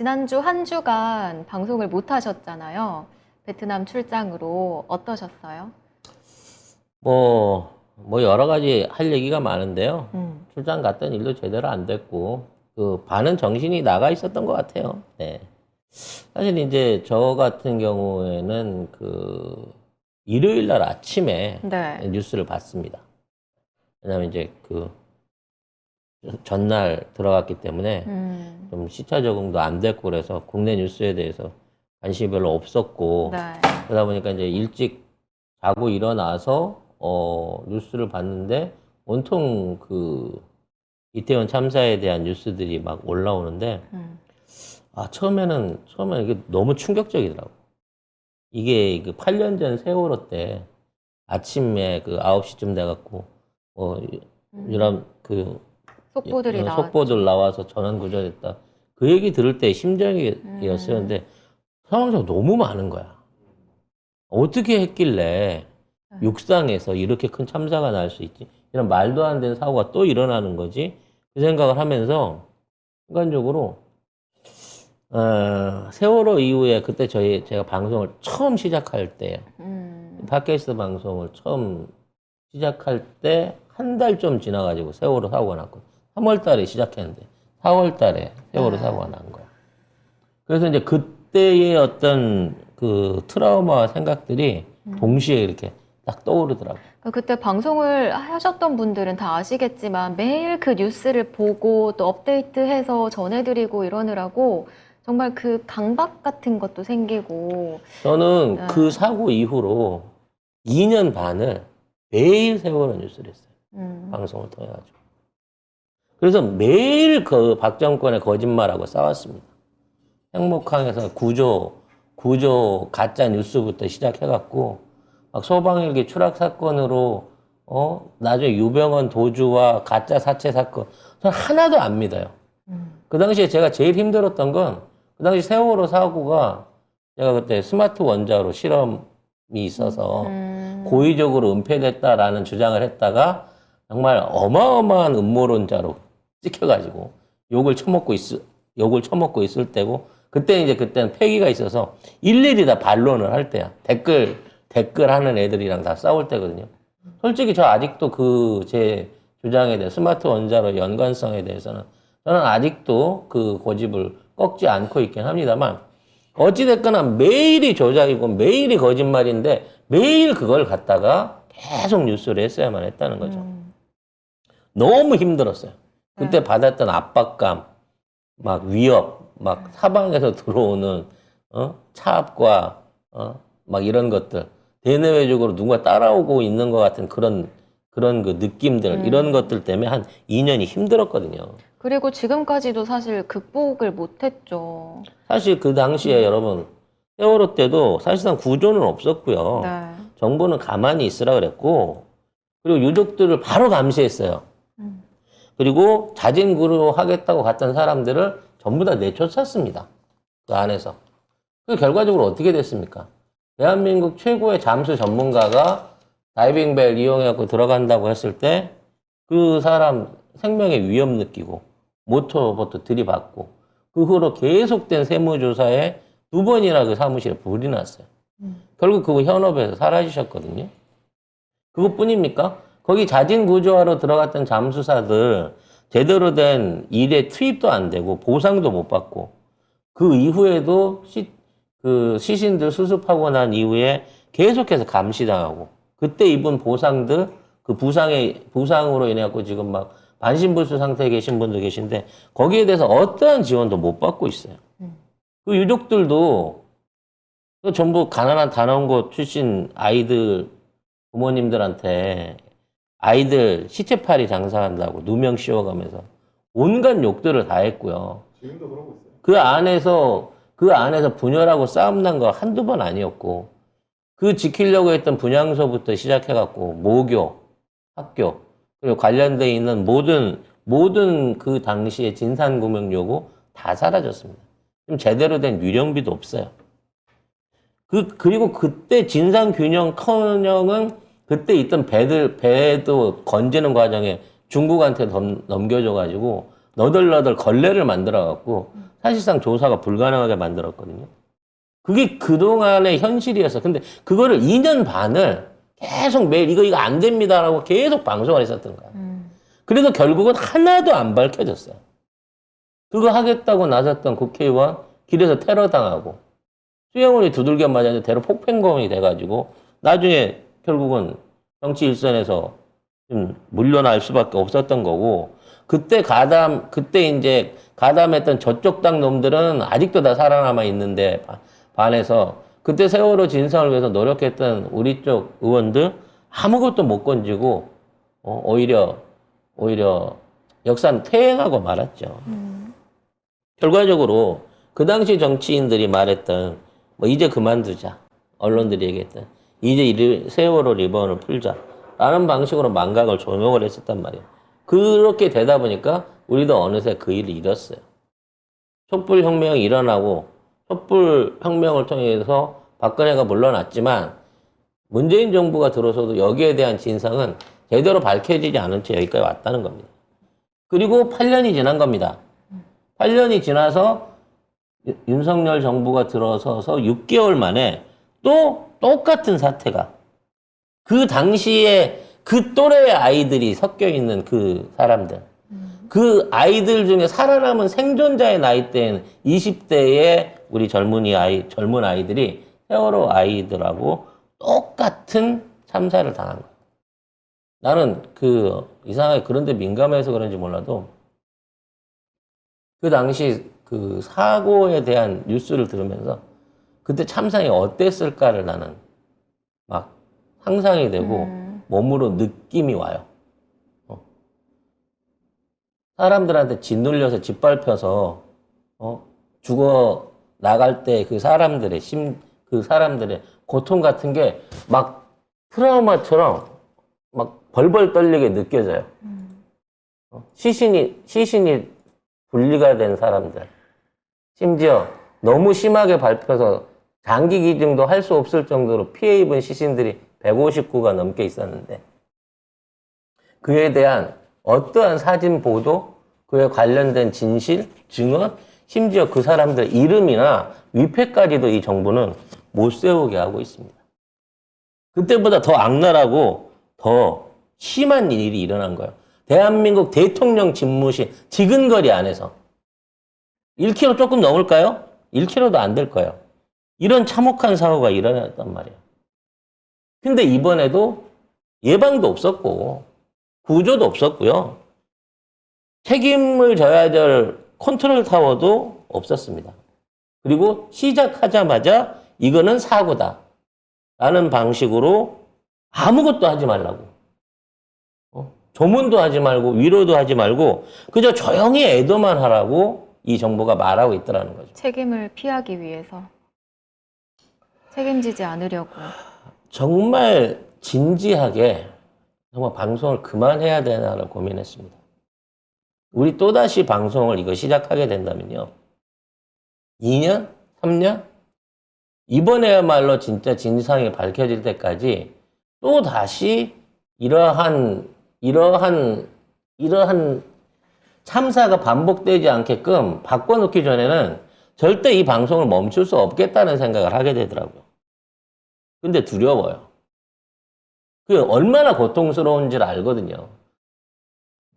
지난주 한 주간 방송을 못 하셨잖아요. 베트남 출장으로 어떠셨어요? 여러 가지 할 얘기가 많은데요. 음. 출장 갔던 일도 제대로 안 됐고, 반은 정신이 나가 있었던 것 같아요. 네. 사실 이제 저 같은 경우에는 일요일 날 아침에 네. 뉴스를 봤습니다. 왜냐면 이제 전날 들어갔기 때문에 좀 시차 적응도 안 됐고 그래서 국내 뉴스에 대해서 관심이 별로 없었고, 네. 그러다 보니까 이제 일찍 자고 일어나서 뉴스를 봤는데 온통 이태원 참사에 대한 뉴스들이 막 올라오는데 처음에는 이게 너무 충격적이더라고. 이게 8년 전 세월호 때 아침에 9시쯤 돼갖고 이런 속보들이 나왔죠. 속보들 나와서 전원 구조됐다. 그 얘기 들을 때 심정이었어요. 근데 상황이 너무 많은 거야. 어떻게 했길래 육상에서 이렇게 큰 참사가 날 수 있지? 이런 말도 안 되는 사고가 또 일어나는 거지? 그 생각을 하면서 순간적으로 세월호 이후에 그때 제가 방송을 처음 시작할 때 팟캐스트 방송을 처음 시작할 때 한 달 좀 지나가지고 세월호 사고가 났고 3월 달에 시작했는데 4월 달에 세월호 사고가 난 거야. 그래서 이제 그때의 어떤 트라우마와 생각들이 동시에 이렇게 딱 떠오르더라고요. 그때 방송을 하셨던 분들은 다 아시겠지만 매일 그 뉴스를 보고 또 업데이트해서 전해드리고 이러느라고 정말 강박 같은 것도 생기고. 저는 그 사고 이후로 2년 반을 매일 세월호 뉴스를 했어요. 방송을 통해가지고. 그래서 매일 박 정권의 거짓말하고 싸웠습니다. 행복항에서 구조 가짜 뉴스부터 시작해갖고 막 소방헬기 추락 사건으로 나중에 유병헌 도주와 가짜 사체 사건 저는 하나도 안 믿어요. 그 당시에 제가 제일 힘들었던 건 그 당시 세월호 사고가 제가 그때 스마트 원자로 실험이 있어서 고의적으로 은폐됐다라는 주장을 했다가 정말 어마어마한 음모론자로 찍혀가지고 욕을 처먹고 있을 때고 그때는 패기가 있어서 일일이 다 반론을 할 때야. 댓글 하는 애들이랑 다 싸울 때거든요. 솔직히 저 아직도 제 주장에 대해 스마트 원자로 연관성에 대해서는 저는 아직도 그 고집을 꺾지 않고 있긴 합니다만 어찌됐거나 매일이 조작이고 매일이 거짓말인데 매일 그걸 갖다가 계속 뉴스를 했어야만 했다는 거죠. 너무 힘들었어요. 그때 받았던 압박감, 막 위협, 막 사방에서 들어오는 차압과 막 이런 것들, 대내외적으로 누군가 따라오고 있는 것 같은 그런 느낌들, 이런 것들 때문에 한 2년이 힘들었거든요. 그리고 지금까지도 사실 극복을 못했죠. 사실 그 당시에 여러분 세월호 때도 사실상 구조는 없었고요. 네. 정부는 가만히 있으라 그랬고, 그리고 유족들을 바로 감시했어요. 그리고 자진구조하겠다고 갔던 사람들을 전부 다 내쫓았습니다. 그 안에서. 그 결과적으로 어떻게 됐습니까? 대한민국 최고의 잠수 전문가가 다이빙벨 이용해갖고 들어간다고 했을 때 그 사람 생명의 위험 느끼고 모터부터 들이받고 그 후로 계속된 세무조사에 2번이나 그 사무실에 불이 났어요. 결국 그거 현업에서 사라지셨거든요. 그것뿐입니까? 거기 자진구조하러 들어갔던 잠수사들 제대로 된 일에 투입도 안 되고 보상도 못 받고 그 이후에도 시신들 수습하고 난 이후에 계속해서 감시당하고 그때 입은 보상들 그 부상으로 인해 갖고 지금 막 반신불수 상태에 계신 분도 계신데 거기에 대해서 어떠한 지원도 못 받고 있어요. 그 유족들도 전부 가난한 단원고 출신 아이들 부모님들한테 아이들 시체팔이 장사한다고 누명 씌워가면서 온갖 욕들을 다 했고요. 지금도 그러고 있어요. 그 안에서 분열하고 싸움 난 거 한두 번 아니었고 지키려고 했던 분향소부터 시작해갖고 모교, 학교 그리고 관련돼 있는 모든 그 당시의 진상규명 요구 다 사라졌습니다. 지금 제대로 된 유령비도 없어요. 그리고 그때 진상규명커녕은 그때 있던 배도 건지는 과정에 중국한테 넘겨줘가지고 너덜너덜 걸레를 만들어갖고 사실상 조사가 불가능하게 만들었거든요. 그게 그동안의 현실이었어. 근데 그거를 2년 반을 계속 매일 이거 안 됩니다라고 계속 방송을 했었던 거야. 그래도 결국은 하나도 안 밝혀졌어요. 그거 하겠다고 나섰던 국회의원 길에서 테러 당하고 수영원이 두들겨 맞았는데 대로 폭행범이 돼가지고 나중에 결국은 정치 일선에서 좀 물러날 수밖에 없었던 거고 그때 이제 가담했던 저쪽 당 놈들은 아직도 다 살아남아 있는데 반해서 그때 세월호 진상을 위해서 노력했던 우리 쪽 의원들 아무것도 못 건지고 오히려 역사는 퇴행하고 말았죠. 결과적으로 그 당시 정치인들이 말했던 뭐 이제 그만두자. 언론들이 얘기했던 이제 세월호 리본을 풀자라는 방식으로 망각을 조명을 했었단 말이에요. 그렇게 되다 보니까 우리도 어느새 그 일을 잃었어요. 촛불혁명이 일어나고 촛불혁명을 통해서 박근혜가 물러났지만 문재인 정부가 들어서도 여기에 대한 진상은 제대로 밝혀지지 않은 채 여기까지 왔다는 겁니다. 그리고 8년이 지난 겁니다. 8년이 지나서 윤석열 정부가 들어서서 6개월 만에 또 똑같은 사태가 그 당시에 그 또래의 아이들이 섞여 있는 그 사람들 그 아이들 중에 살아남은 생존자의 나이대인 20대의 우리 젊은 아이들이 세월호 아이들하고 똑같은 참사를 당한 거예요. 나는 이상하게 그런데 민감해서 그런지 몰라도 그 당시 그 사고에 대한 뉴스를 들으면서 그때 참상이 어땠을까를 나는 막 상상이 되고 몸으로 느낌이 와요. 사람들한테 짓눌려서 짓밟혀서 죽어 나갈 때 그 사람들의 고통 같은 게 막 트라우마처럼 막 벌벌 떨리게 느껴져요. 시신이 분리가 된 사람들. 심지어 너무 심하게 밟혀서 장기 기증도 할 수 없을 정도로 피해 입은 시신들이 159가 넘게 있었는데 그에 대한 어떠한 사진 보도, 그에 관련된 진실, 증언, 심지어 그 사람들 이름이나 위패까지도 이 정부는 못 세우게 하고 있습니다. 그때보다 더 악랄하고 더 심한 일이 일어난 거예요. 대한민국 대통령 집무실 지근거리 안에서 1km 조금 넘을까요? 1km도 안 될 거예요. 이런 참혹한 사고가 일어났단 말이에요. 근데 이번에도 예방도 없었고 구조도 없었고요. 책임을 져야 될 컨트롤 타워도 없었습니다. 그리고 시작하자마자 이거는 사고다 라는 방식으로 아무것도 하지 말라고. 조문도 하지 말고 위로도 하지 말고 그저 조용히 애도만 하라고 이 정부가 말하고 있더라는 거죠. 책임을 피하기 위해서. 책임지지 않으려고. 정말 진지하게 정말 방송을 그만해야 되나를 고민했습니다. 우리 또다시 방송을 이거 시작하게 된다면요. 2년? 3년? 이번에야말로 진짜 진상이 밝혀질 때까지 또다시 이러한 참사가 반복되지 않게끔 바꿔놓기 전에는 절대 이 방송을 멈출 수 없겠다는 생각을 하게 되더라고요. 근데 두려워요. 그게 얼마나 고통스러운지를 알거든요.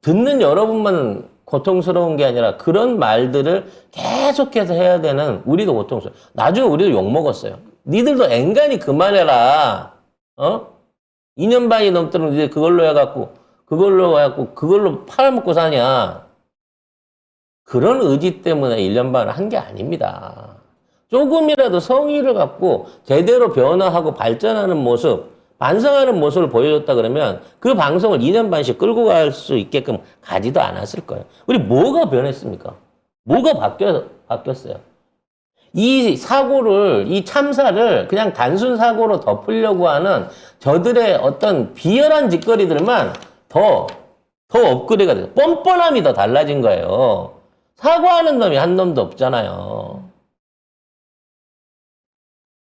듣는 여러분만 고통스러운 게 아니라 그런 말들을 계속해서 해야 되는 우리도 고통스러워요. 나중에 우리도 욕먹었어요. 니들도 앵간히 그만해라. 2년 반이 넘도록 니들 그걸로 해갖고 그걸로 팔아먹고 사냐. 그런 의지 때문에 1년 반을 한 게 아닙니다. 조금이라도 성의를 갖고 제대로 변화하고 발전하는 모습, 반성하는 모습을 보여줬다 그러면 그 방송을 2년 반씩 끌고 갈 수 있게끔 가지도 않았을 거예요. 우리 뭐가 변했습니까? 뭐가 바뀌었어요? 이 사고를, 이 참사를 그냥 단순 사고로 덮으려고 하는 저들의 어떤 비열한 짓거리들만 더 업그레이드가 돼요. 뻔뻔함이 더 달라진 거예요. 사과하는 놈이 한 놈도 없잖아요.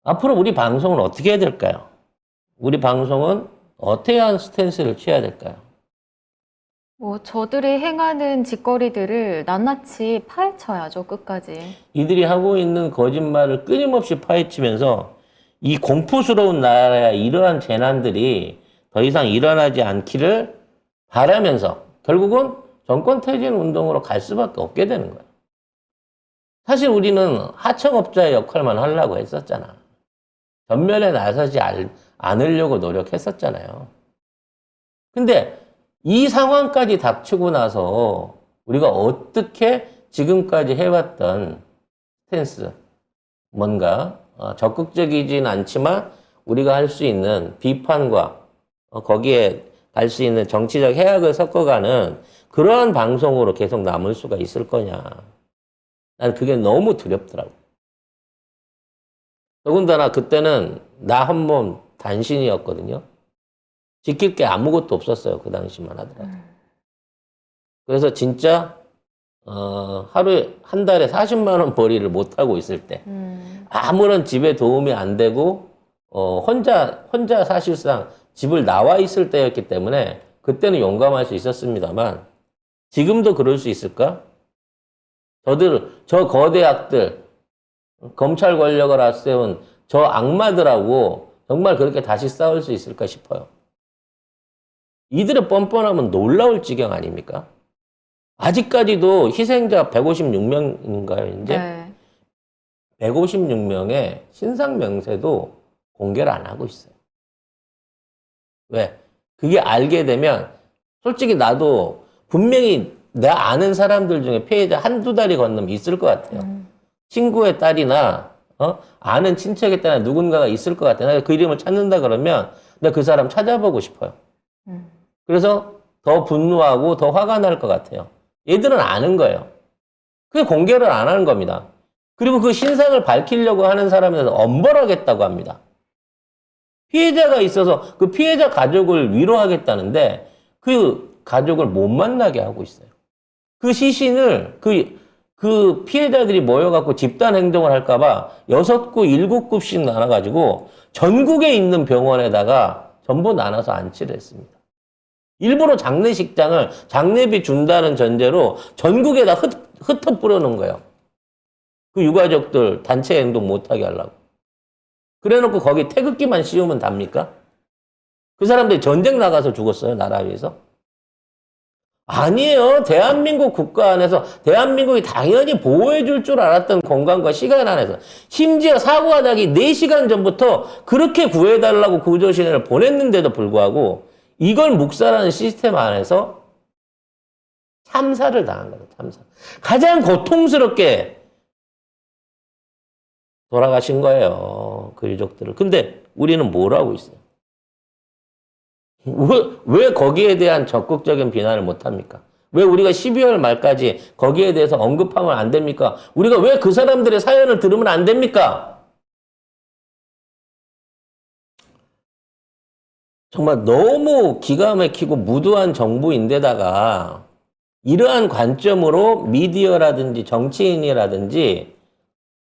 앞으로 우리 방송은 어떻게 해야 될까요? 우리 방송은 어떠한 스탠스를 취해야 될까요? 뭐 저들이 행하는 짓거리들을 낱낱이 파헤쳐야죠, 끝까지. 이들이 하고 있는 거짓말을 끊임없이 파헤치면서 이 공포스러운 나라에 이러한 재난들이 더 이상 일어나지 않기를 바라면서 결국은 정권 퇴진 운동으로 갈 수밖에 없게 되는 거예요. 사실 우리는 하청업자의 역할만 하려고 했었잖아. 전면에 나서지 않으려고 노력했었잖아요. 근데 이 상황까지 닥치고 나서 우리가 어떻게 지금까지 해왔던 스탠스, 뭔가 적극적이진 않지만 우리가 할 수 있는 비판과 거기에 갈 수 있는 정치적 해악을 섞어가는 그러한 방송으로 계속 남을 수가 있을 거냐. 난 그게 너무 두렵더라고. 더군다나 그때는 나 한 몸 단신이었거든요. 지킬 게 아무것도 없었어요. 그 당시만 하더라도. 그래서 진짜 하루에 한 달에 40만 원 벌이를 못 하고 있을 때 아무런 집에 도움이 안 되고 혼자 사실상 집을 나와 있을 때였기 때문에 그때는 용감할 수 있었습니다만 지금도 그럴 수 있을까? 저 거대 악들, 검찰 권력을 앞세운 저 악마들하고 정말 그렇게 다시 싸울 수 있을까 싶어요. 이들의 뻔뻔함은 놀라울 지경 아닙니까? 아직까지도 희생자 156명인가요, 이제? 네. 156명의 신상 명세도 공개를 안 하고 있어요. 왜? 그게 알게 되면 솔직히 나도 분명히 내가 아는 사람들 중에 피해자 한두 달이 건너면 있을 것 같아요. 친구의 딸이나 아는 친척의 딸이나 누군가가 있을 것 같아요. 내가 그 이름을 찾는다 그러면 내가 그 사람 찾아보고 싶어요. 그래서 더 분노하고 더 화가 날 것 같아요. 얘들은 아는 거예요. 그게 공개를 안 하는 겁니다. 그리고 그 신상을 밝히려고 하는 사람에 대해서 엄벌하겠다고 합니다. 피해자가 있어서 그 피해자 가족을 위로하겠다는데 그 가족을 못 만나게 하고 있어요. 그 시신을 그 피해자들이 모여갖고 집단 행동을 할까봐 6구, 7굽씩 나눠가지고 전국에 있는 병원에다가 전부 나눠서 안치를 했습니다. 일부러 장례식장을 장례비 준다는 전제로 전국에다 흩어 뿌려놓은 거예요. 그 유가족들 단체 행동 못하게 하려고. 그래놓고 거기 태극기만 씌우면 답니까? 그 사람들이 전쟁 나가서 죽었어요, 나라 위해서? 아니에요. 대한민국 국가 안에서 대한민국이 당연히 보호해줄 줄 알았던 공간과 시간 안에서 심지어 사고가 나기 4시간 전부터 그렇게 구해달라고 구조신을 보냈는데도 불구하고 이걸 묵살하는 시스템 안에서 참사를 당한 거예요. 참사. 가장 고통스럽게 돌아가신 거예요. 그 유족들을. 근데 우리는 뭘 하고 있어요? 왜 거기에 대한 적극적인 비난을 못 합니까? 왜 우리가 12월 말까지 거기에 대해서 언급하면 안 됩니까? 우리가 왜 그 사람들의 사연을 들으면 안 됩니까? 정말 너무 기가 막히고 무도한 정부인데다가 이러한 관점으로 미디어라든지 정치인이라든지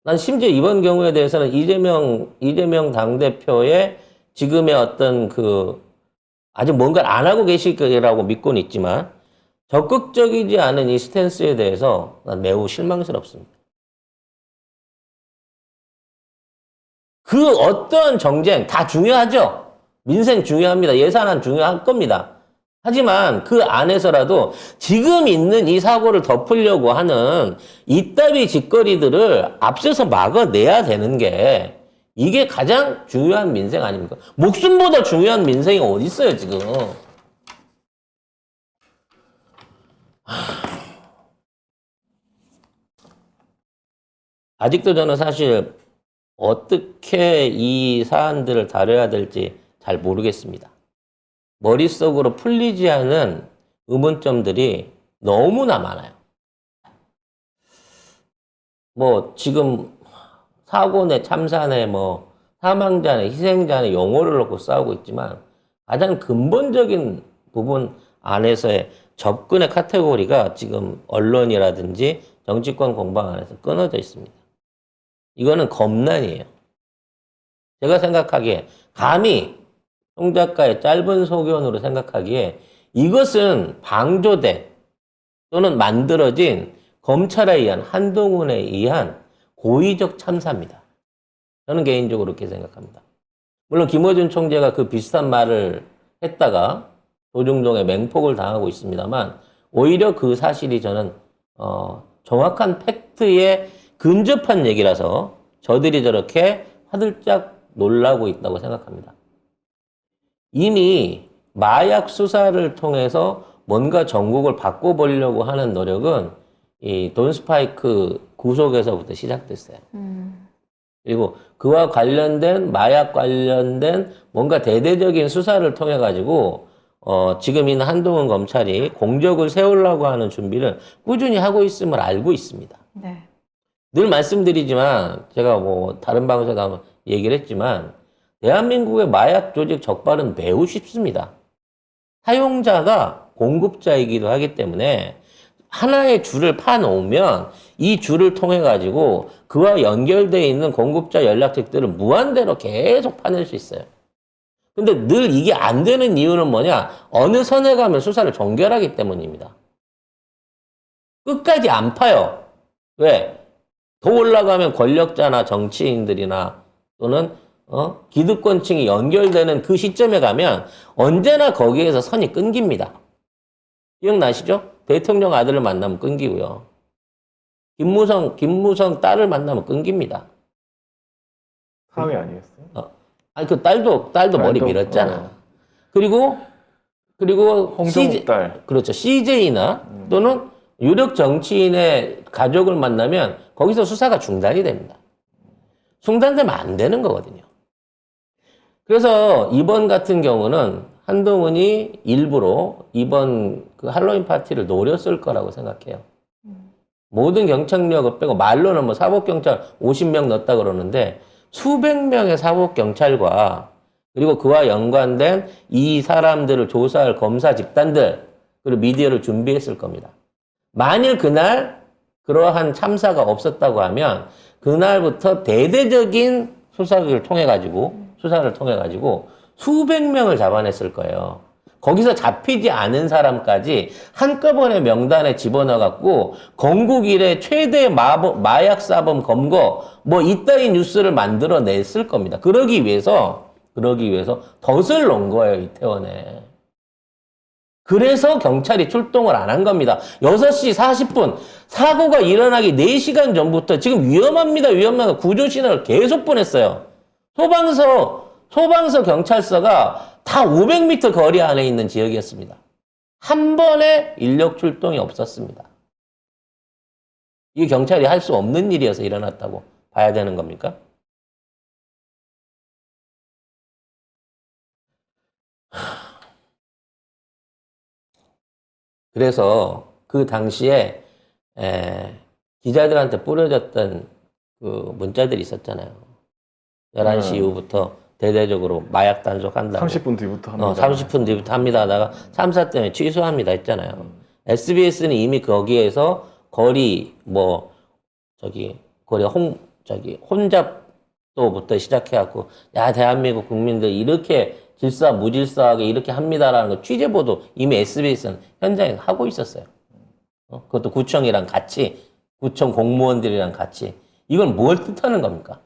난 심지어 이번 경우에 대해서는 이재명 당대표의 지금의 어떤 아직 뭔가를 안 하고 계실 거라고 믿고는 있지만 적극적이지 않은 이 스탠스에 대해서 난 매우 실망스럽습니다. 그 어떤 정쟁 다 중요하죠. 민생 중요합니다. 예산안 중요할 겁니다. 하지만 그 안에서라도 지금 있는 이 사고를 덮으려고 하는 이따위 짓거리들을 앞서서 막아내야 되는 게 이게 가장 중요한 민생 아닙니까? 목숨보다 중요한 민생이 어디 있어요, 지금. 아직도 저는 사실 어떻게 이 사안들을 다뤄야 될지 잘 모르겠습니다. 머릿속으로 풀리지 않은 의문점들이 너무나 많아요. 지금 사고네, 참사네, 사망자네, 희생자네 용어를 놓고 싸우고 있지만 가장 근본적인 부분 안에서의 접근의 카테고리가 지금 언론이라든지 정치권 공방 안에서 끊어져 있습니다. 이거는 겁난이에요. 제가 생각하기에 감히 송 작가의 짧은 소견으로 생각하기에 이것은 방조된 또는 만들어진 검찰에 의한 한동훈에 의한 고의적 참사입니다. 저는 개인적으로 그렇게 생각합니다. 물론 김어준 총재가 그 비슷한 말을 했다가 조중동에 맹폭을 당하고 있습니다만 오히려 그 사실이 저는 정확한 팩트에 근접한 얘기라서 저들이 저렇게 화들짝 놀라고 있다고 생각합니다. 이미 마약 수사를 통해서 뭔가 전국을 바꿔보려고 하는 노력은 이 돈 스파이크 구속에서부터 시작됐어요. 그리고 그와 관련된 마약 관련된 뭔가 대대적인 수사를 통해 가지고 지금 있는 한동훈 검찰이 공적을 세우려고 하는 준비를 꾸준히 하고 있음을 알고 있습니다. 네. 늘 말씀드리지만 제가 뭐 다른 방송에서 한번 얘기를 했지만 대한민국의 마약 조직 적발은 매우 쉽습니다. 사용자가 공급자이기도 하기 때문에 하나의 줄을 파놓으면 이 줄을 통해 가지고 그와 연결되어 있는 공급자 연락책들을 무한대로 계속 파낼 수 있어요. 근데 늘 이게 안 되는 이유는 뭐냐? 어느 선에 가면 수사를 종결하기 때문입니다. 끝까지 안 파요. 왜? 더 올라가면 권력자나 정치인들이나 또는 기득권층이 연결되는 그 시점에 가면 언제나 거기에서 선이 끊깁니다. 기억나시죠? 대통령 아들을 만나면 끊기고요. 김무성 딸을 만나면 끊깁니다. 사회 아니었어요? 아니 그 딸도 머리 밀었잖아. 그리고 홍정욱 딸. 그렇죠. CJ나 또는 유력 정치인의 가족을 만나면 거기서 수사가 중단이 됩니다. 중단되면 안 되는 거거든요. 그래서 이번 같은 경우는 한동훈이 일부러 이번 그 할로윈 파티를 노렸을 거라고 생각해요. 모든 경찰력을 빼고 말로는 뭐 사법경찰 50명 넣었다 그러는데 수백 명의 사법경찰과 그리고 그와 연관된 이 사람들을 조사할 검사 집단들 그리고 미디어를 준비했을 겁니다. 만일 그날 그러한 참사가 없었다고 하면 그날부터 대대적인 수사를 통해 가지고 수백 명을 잡아냈을 거예요. 거기서 잡히지 않은 사람까지 한꺼번에 명단에 집어넣어갖고 건국 이래 최대 마약 사범 검거 뭐 이따위 뉴스를 만들어냈을 겁니다. 그러기 위해서 덫을 놓은 거예요, 이태원에. 그래서 경찰이 출동을 안 한 겁니다. 6시 40분 사고가 일어나기 4시간 전부터 지금 위험합니다. 구조 신호를 계속 보냈어요. 소방서 경찰서가 다 500m 거리 안에 있는 지역이었습니다. 한 번의 인력 출동이 없었습니다. 이게 경찰이 할 수 없는 일이어서 일어났다고 봐야 되는 겁니까? 그래서 그 당시에 기자들한테 뿌려졌던 그 문자들이 있었잖아요. 11시 이후부터 대대적으로 마약 단속한다고. 30분 뒤부터 합니다. 30분 뒤부터 합니다 하다가 3사 때문에 취소합니다 했잖아요. SBS는 이미 거기에서 거리 혼잡도부터 시작해갖고 야 대한민국 국민들 이렇게 무질서하게 이렇게 합니다라는 거 취재보도 이미 SBS는 현장에 하고 있었어요. 그것도 구청이랑 같이 구청 공무원들이랑 같이 이건 뭘 뜻하는 겁니까?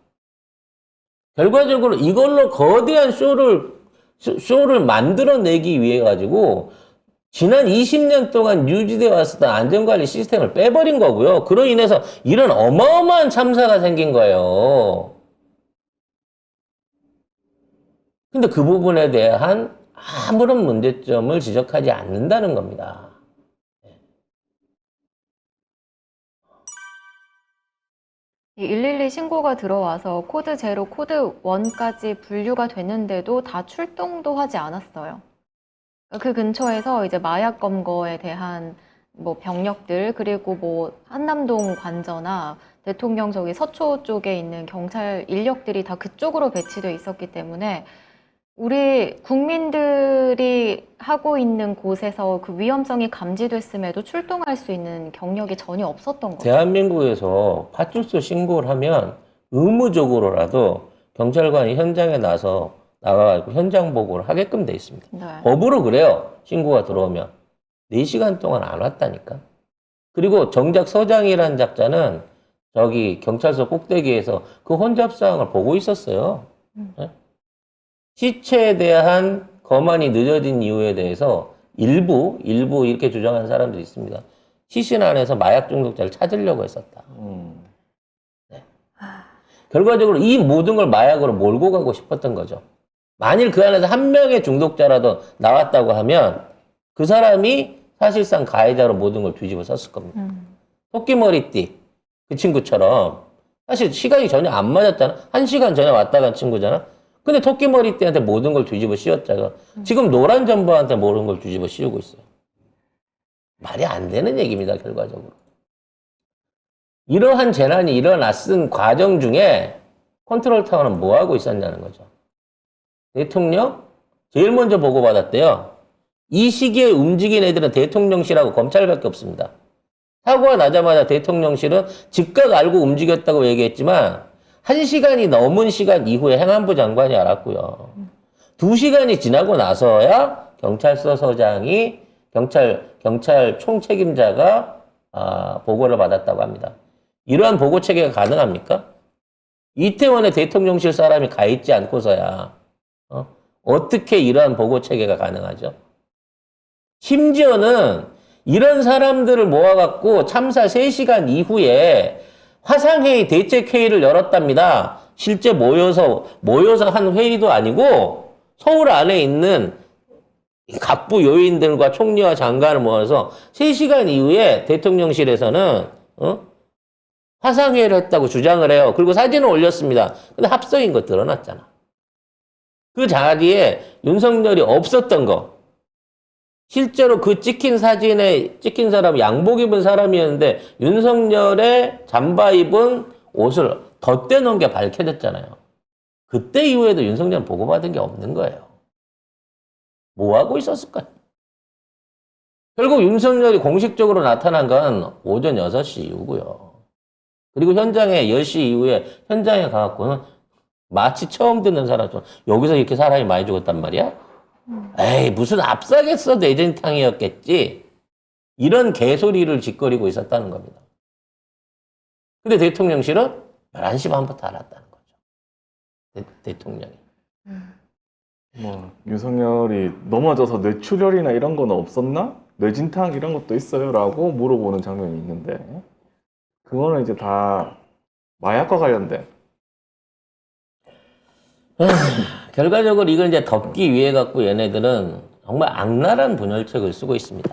결과적으로 이걸로 거대한 쇼를 만들어내기 위해 가지고 지난 20년 동안 유지되어 왔었던 안전관리 시스템을 빼버린 거고요. 그로 인해서 이런 어마어마한 참사가 생긴 거예요. 근데 그 부분에 대한 아무런 문제점을 지적하지 않는다는 겁니다. 이 112 신고가 들어와서 코드 0, 코드 1까지 분류가 됐는데도 다 출동도 하지 않았어요. 그 근처에서 이제 마약 검거에 대한 뭐 병력들 그리고 뭐 한남동 관저나 대통령 저기 서초 쪽에 있는 경찰 인력들이 다 그쪽으로 배치되어 있었기 때문에 우리 국민들이 하고 있는 곳에서 그 위험성이 감지됐음에도 출동할 수 있는 경력이 전혀 없었던 거죠. 대한민국에서 파출소 신고를 하면 의무적으로라도 경찰관이 현장에 나가가지고 현장 보고를 하게끔 돼 있습니다. 네. 법으로 그래요. 신고가 들어오면. 4시간 동안 안 왔다니까. 그리고 정작 서장이라는 작자는 저기 경찰서 꼭대기에서 그 혼잡상황을 보고 있었어요. 네? 시체에 대한 검안이 늦어진 이유에 대해서 일부 이렇게 주장하는 사람들이 있습니다. 시신 안에서 마약 중독자를 찾으려고 했었다. 네. 결과적으로 이 모든 걸 마약으로 몰고 가고 싶었던 거죠. 만일 그 안에서 한 명의 중독자라도 나왔다고 하면 그 사람이 사실상 가해자로 모든 걸 뒤집어 썼을 겁니다. 토끼머리띠 그 친구처럼 사실 시간이 전혀 안 맞았잖아. 1시간 전에 왔다 간 친구잖아. 근데 토끼머리띠한테 모든 걸 뒤집어 씌웠잖아. 지금 노란 점퍼한테 모든 걸 뒤집어 씌우고 있어요. 말이 안 되는 얘기입니다, 결과적으로. 이러한 재난이 일어났은 과정 중에 컨트롤타워는 뭐 하고 있었냐는 거죠. 대통령 제일 먼저 보고받았대요. 이 시기에 움직인 애들은 대통령실하고 검찰밖에 없습니다. 사고가 나자마자 대통령실은 즉각 알고 움직였다고 얘기했지만 1시간이 넘은 시간 이후에 행안부 장관이 알았고요. 2시간이 지나고 나서야 경찰서 서장이 경찰 총책임자가 보고를 받았다고 합니다. 이러한 보고 체계가 가능합니까? 이태원에 대통령실 사람이 가 있지 않고서야 어떻게 이러한 보고 체계가 가능하죠? 심지어는 이런 사람들을 모아갖고 참사 3시간 이후에 화상회의 대책회의를 열었답니다. 실제 모여서 한 회의도 아니고 서울 안에 있는 각부 요인들과 총리와 장관을 모아서 3시간 이후에 대통령실에서는 화상회의를 했다고 주장을 해요. 그리고 사진을 올렸습니다. 근데 합성인 거 드러났잖아. 그 자리에 윤석열이 없었던 거. 실제로 그 찍힌 사진에 찍힌 사람은 양복 입은 사람이었는데 윤석열의 잠바 입은 옷을 덧대놓은 게 밝혀졌잖아요. 그때 이후에도 윤석열은 보고받은 게 없는 거예요. 뭐 하고 있었을까요? 결국 윤석열이 공식적으로 나타난 건 오전 6시 이후고요. 그리고 현장에 10시 이후에 현장에 가갖고는 마치 처음 듣는 사람처럼 여기서 이렇게 사람이 많이 죽었단 말이야? 에이 무슨 압사겠어 내진탕이었겠지. 이런 개소리를 짓거리고 있었다는 겁니다. 근데 대통령실은 11시 반부터 알았다는 거죠. 대통령이. 뭐 윤석열이 넘어져서 뇌출혈이나 이런 건 없었나? 뇌진탕 이런 것도 있어요? 라고 물어보는 장면이 있는데 그거는 이제 다 마약과 관련된 결과적으로 이걸 이제 덮기 위해 갖고 얘네들은 정말 악랄한 분열책을 쓰고 있습니다.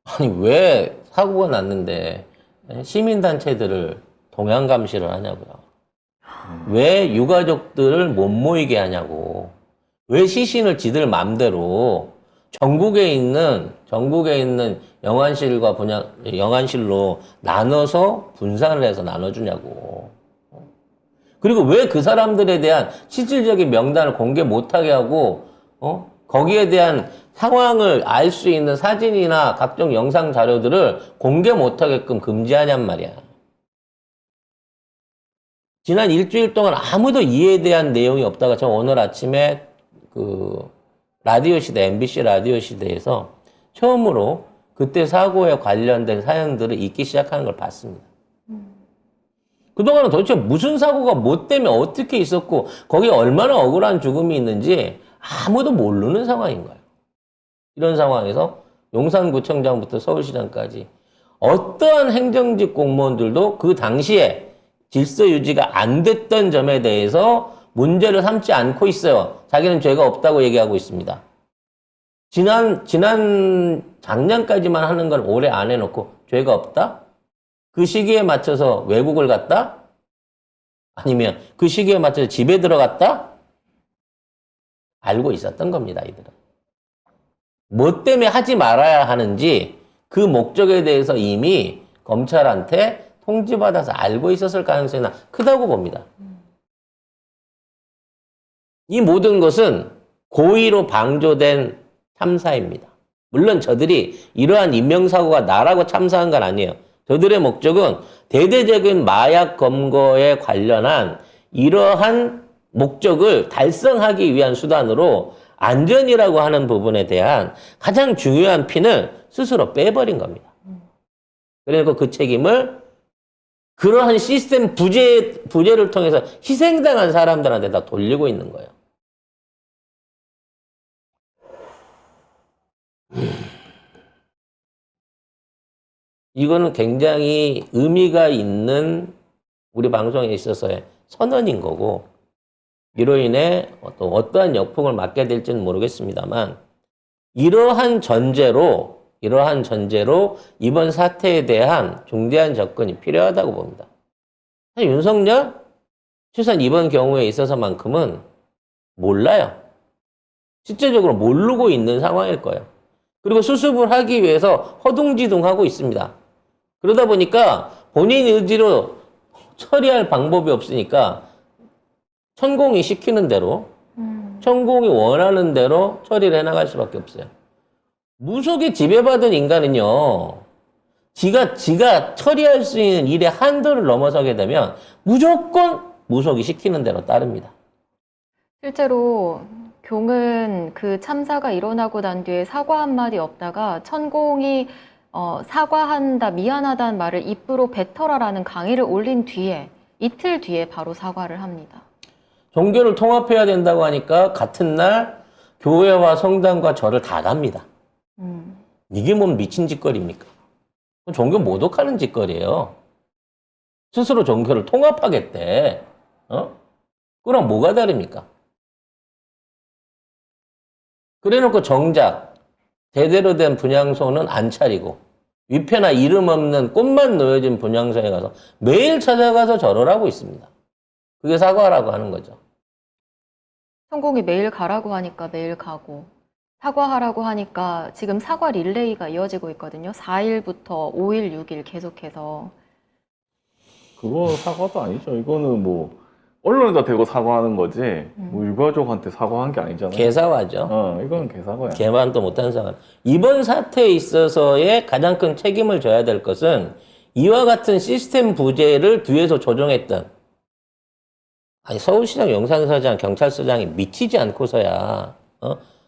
아니 왜 사고가 났는데 시민단체들을 동향 감시를 하냐고요. 왜 유가족들을 못 모이게 하냐고. 왜 시신을 지들 맘대로 전국에 있는 영안실로 나눠서 분산을 해서 나눠주냐고. 그리고 왜 그 사람들에 대한 실질적인 명단을 공개 못하게 하고, 거기에 대한 상황을 알 수 있는 사진이나 각종 영상 자료들을 공개 못하게끔 금지하냔 말이야. 지난 일주일 동안 아무도 이에 대한 내용이 없다가 저 오늘 아침에 그 라디오 시대, MBC 라디오 시대에서 처음으로 그때 사고에 관련된 사연들을 읽기 시작하는 걸 봤습니다. 그동안은 도대체 무슨 사고가 뭐 때문에 어떻게 있었고 거기에 얼마나 억울한 죽음이 있는지 아무도 모르는 상황인 거예요. 이런 상황에서 용산구청장부터 서울시장까지 어떠한 행정직 공무원들도 그 당시에 질서 유지가 안 됐던 점에 대해서 문제를 삼지 않고 있어요. 자기는 죄가 없다고 얘기하고 있습니다. 작년까지만 하는 걸 올해 안 해놓고 죄가 없다? 그 시기에 맞춰서 외국을 갔다? 아니면 그 시기에 맞춰서 집에 들어갔다? 알고 있었던 겁니다, 이들은. 뭐 때문에 하지 말아야 하는지 그 목적에 대해서 이미 검찰한테 통지받아서 알고 있었을 가능성이 크다고 봅니다. 이 모든 것은 고의로 방조된 참사입니다. 물론 저들이 이러한 인명사고가 나라고 참사한 건 아니에요. 저들의 목적은 대대적인 마약 검거에 관련한 이러한 목적을 달성하기 위한 수단으로 안전이라고 하는 부분에 대한 가장 중요한 핀을 스스로 빼버린 겁니다. 그러니까 그 책임을 그러한 시스템 부재를 통해서 희생당한 사람들한테 다 돌리고 있는 거예요. 이거는 굉장히 의미가 있는 우리 방송에 있어서의 선언인 거고, 이로 인해 어떠한 역풍을 맞게 될지는 모르겠습니다만, 이러한 전제로 이번 사태에 대한 중대한 접근이 필요하다고 봅니다. 윤석열? 최소한 이번 경우에 있어서만큼은 몰라요. 실제적으로 모르고 있는 상황일 거예요. 그리고 수습을 하기 위해서 허둥지둥하고 있습니다. 그러다 보니까 본인 의지로 처리할 방법이 없으니까 천공이 시키는 대로, 천공이 원하는 대로 처리를 해나갈 수밖에 없어요. 무속에 지배받은 인간은요, 지가 처리할 수 있는 일의 한도를 넘어서게 되면 무조건 무속이 시키는 대로 따릅니다. 실제로 경은 그 참사가 일어나고 난 뒤에 사과 한마디 없다가 천공이 사과한다, 미안하다는 말을 입으로 뱉어라라는 강의를 올린 뒤에 이틀 뒤에 바로 사과를 합니다. 종교를 통합해야 된다고 하니까 같은 날 교회와 성당과 절을 다 갑니다. 이게 뭔 미친 짓거리입니까? 종교 모독하는 짓거리예요. 스스로 종교를 통합하겠대. 그럼 뭐가 다릅니까? 그래놓고 정작 제대로 된 분향소는 안 차리고 위패나 이름 없는 꽃만 놓여진 분향소에 가서 매일 찾아가서 절을 하고 있습니다. 그게 사과라고 하는 거죠. 천공이 매일 가라고 하니까 매일 가고, 사과하라고 하니까 지금 사과 릴레이가 이어지고 있거든요. 4일부터 5일, 6일 계속해서. 그거 사과도 아니죠. 이거는 뭐 언론에다 대고 사과하는 거지 뭐 유가족한테 사과한 게 아니잖아요. 개사과죠. 이거는 개사과야. 개만도 못한 사과. 이번 사태에 있어서의 가장 큰 책임을 져야 될 것은 이와 같은 시스템 부재를 뒤에서 조종했던, 아니 서울시장, 용산서장, 경찰서장이 미치지 않고서야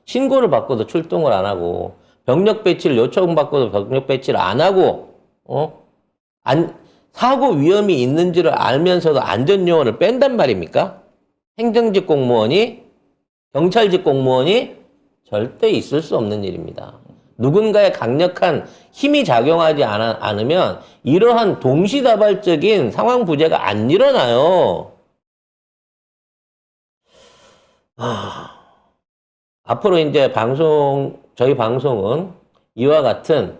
신고를 받고도 출동을 안 하고, 병력 배치를 요청받고도 병력 배치를 안 하고, 사고 위험이 있는지를 알면서도 안전요원을 뺀단 말입니까? 행정직 공무원이, 경찰직 공무원이 절대 있을 수 없는 일입니다. 누군가의 강력한 힘이 작용하지 않으면 이러한 동시다발적인 상황 부재가 안 일어나요. 앞으로 이제 저희 방송은 이와 같은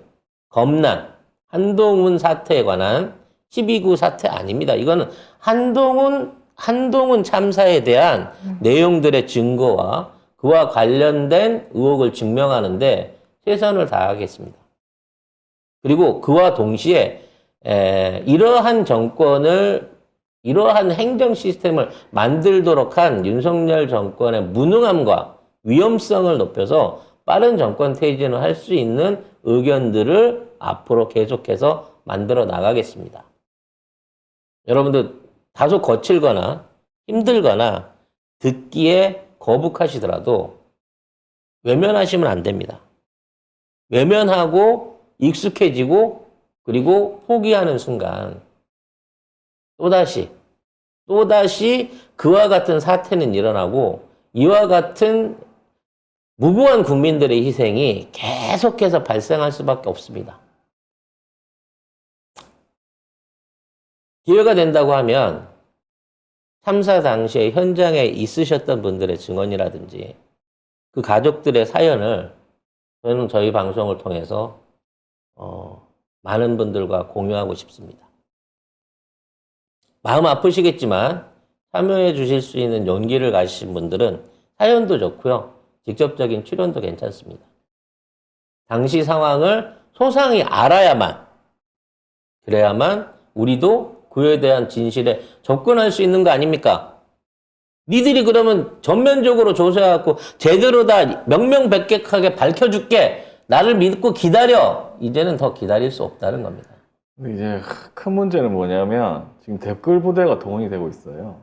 검난, 한동훈 사태에 관한 12구 사태 아닙니다. 이거는 한동훈 참사에 대한 내용들의 증거와 그와 관련된 의혹을 증명하는데 최선을 다하겠습니다. 그리고 그와 동시에 이러한 행정 시스템을 만들도록 한 윤석열 정권의 무능함과 위험성을 높여서 빠른 정권 퇴진을 할 수 있는 의견들을 앞으로 계속해서 만들어 나가겠습니다. 여러분들 다소 거칠거나 힘들거나 듣기에 거북하시더라도 외면하시면 안 됩니다. 외면하고 익숙해지고 그리고 포기하는 순간 또다시 그와 같은 사태는 일어나고 이와 같은 무고한 국민들의 희생이 계속해서 발생할 수밖에 없습니다. 기회가 된다고 하면 참사 당시에 현장에 있으셨던 분들의 증언이라든지 그 가족들의 사연을 저는 저희 방송을 통해서 많은 분들과 공유하고 싶습니다. 마음 아프시겠지만 참여해 주실 수 있는 용기를 가지신 분들은 사연도 좋고요. 직접적인 출연도 괜찮습니다. 당시 상황을 소상히 알아야만, 그래야만 우리도 그에 대한 진실에 접근할 수 있는 거 아닙니까? 니들이 그러면 전면적으로 조사해갖고 제대로 다 명명백백하게 밝혀줄게. 나를 믿고 기다려. 이제는 더 기다릴 수 없다는 겁니다. 근데 이제 큰 문제는 뭐냐면 지금 댓글 부대가 동원이 되고 있어요.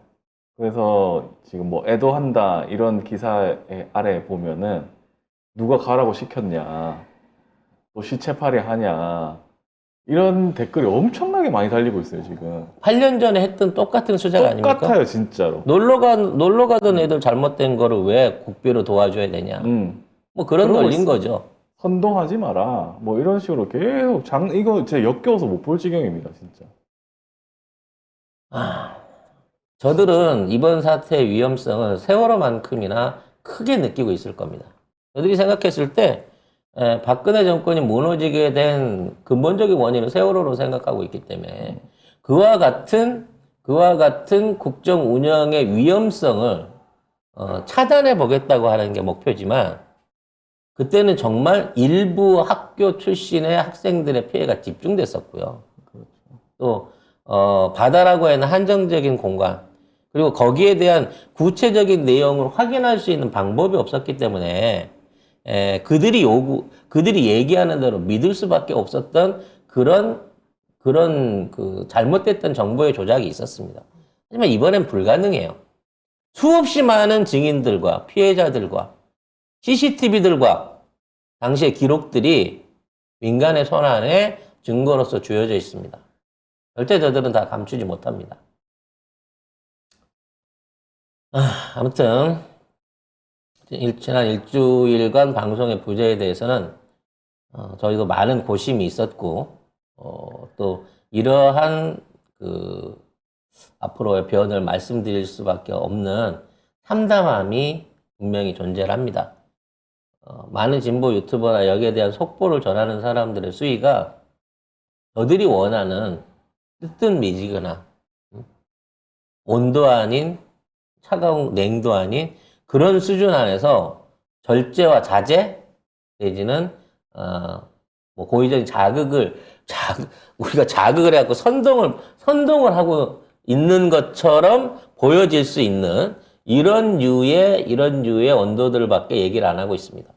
그래서 지금 뭐 애도한다 이런 기사의 아래 보면은 누가 가라고 시켰냐, 또 시체팔이 하냐 이런 댓글이 엄청나게 많이 달리고 있어요 지금. 8년 전에 했던 똑같은 수작 아닙니까? 똑같아요 진짜로. 놀러 가던 애들 잘못된 거를 왜 국비로 도와줘야 되냐. 뭐 그런 그러고 논리인 있어. 거죠. 선동하지 마라. 뭐 이런 식으로 계속 이거 진짜 역겨워서 못 볼 지경입니다 진짜. 저들은 이번 사태의 위험성을 세월호만큼이나 크게 느끼고 있을 겁니다. 저들이 생각했을 때 박근혜 정권이 무너지게 된 근본적인 원인은 세월호로 생각하고 있기 때문에 그와 같은 국정 운영의 위험성을 차단해 보겠다고 하는 게 목표지만 그때는 정말 일부 학교 출신의 학생들의 피해가 집중됐었고요. 또 바다라고 하는 한정적인 공간 그리고 거기에 대한 구체적인 내용을 확인할 수 있는 방법이 없었기 때문에 그들이 얘기하는 대로 믿을 수밖에 없었던 그런 그 잘못됐던 정보의 조작이 있었습니다. 하지만 이번엔 불가능해요. 수없이 많은 증인들과 피해자들과 CCTV들과 당시의 기록들이 민간의 손 안에 증거로서 주어져 있습니다. 절대 저들은 다 감추지 못합니다. 아무튼 지난 일주일간 방송의 부재에 대해서는 저희도 많은 고심이 있었고 또 이러한 앞으로의 변을 말씀드릴 수밖에 없는 참담함이 분명히 존재를 합니다. 많은 진보 유튜버나 여기에 대한 속보를 전하는 사람들의 수위가 저들이 원하는 뜨뜻미지근한 온도 아닌 차가운 냉도 아닌 그런 수준 안에서 절제와 자제 내지는 뭐 고의적인 우리가 자극을 해갖고 선동을 하고 있는 것처럼 보여질 수 있는 이런 류의 온도들밖에 얘기를 안 하고 있습니다.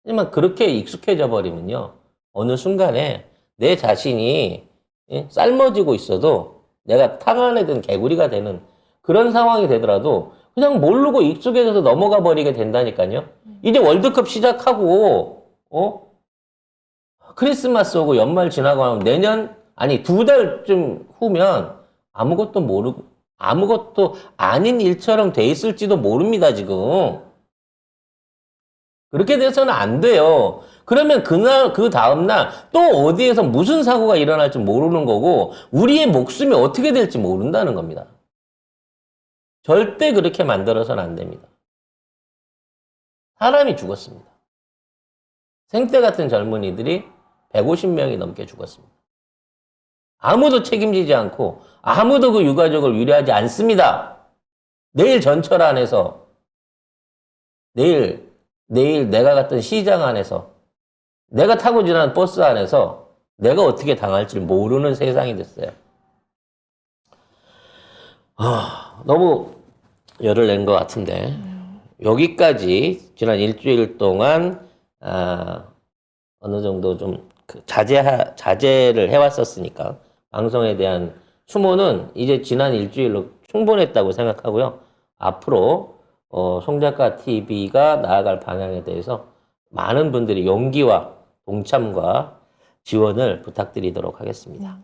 하지만 그렇게 익숙해져 버리면요 어느 순간에 내 자신이 삶아지고 있어도 내가 탕 안에 든 개구리가 되는 그런 상황이 되더라도 그냥 모르고 익숙해져서 넘어가 버리게 된다니까요. 이제 월드컵 시작하고 크리스마스 오고 연말 지나고 하면 내년 아니 2달쯤 후면 아무것도 모르고 아무것도 아닌 일처럼 돼 있을지도 모릅니다 지금. 그렇게 돼서는 안 돼요. 그러면 그 다음날 또 어디에서 무슨 사고가 일어날지 모르는 거고 우리의 목숨이 어떻게 될지 모른다는 겁니다. 절대 그렇게 만들어서는 안 됩니다. 사람이 죽었습니다. 생태 같은 젊은이들이 150명이 넘게 죽었습니다. 아무도 책임지지 않고 아무도 그 유가족을 위로하지 않습니다. 내일 전철 안에서 내일 내가 갔던 시장 안에서 내가 타고 지나는 버스 안에서 내가 어떻게 당할지 모르는 세상이 됐어요. 너무 열을 낸 것 같은데 여기까지 지난 일주일 동안 어느 정도 좀 자제를 해왔었으니까 방송에 대한 추모는 이제 지난 일주일로 충분했다고 생각하고요. 앞으로 송작가 TV가 나아갈 방향에 대해서 많은 분들이 용기와 동참과 지원을 부탁드리도록 하겠습니다.